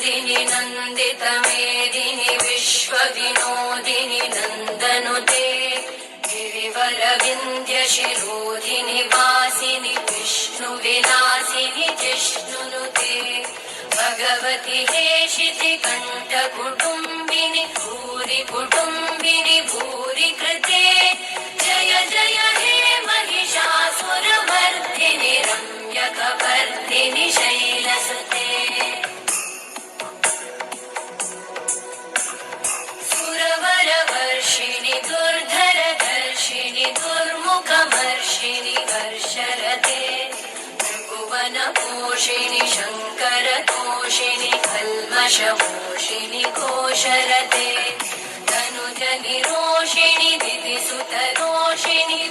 नन्दिनि नन्दितमेदिनि विश्वविनोदिनि नन्दनुते गिरिवरविन्द्यशिरोधिनि वासिनि विष्णुविलासिनि जिष्णुनुते भगवति हेशितिकण्ठकुटुम्बिनि भूरि कुटुम्बिनि भूरि कृते जय जय हे महिषासुरमर्दिनि रम्यकपर्दिनि शैलसुते सुरवरवर्षिणि दुर्धरधर्षिणि दुर्मुखमर्षिणि वर्षरते त्रिभुवनपोषिणि शङ्करतोषिणि कल्मषमोषिणि घोषरते धनुजनिरोषिणि दिविसुतरोषिणि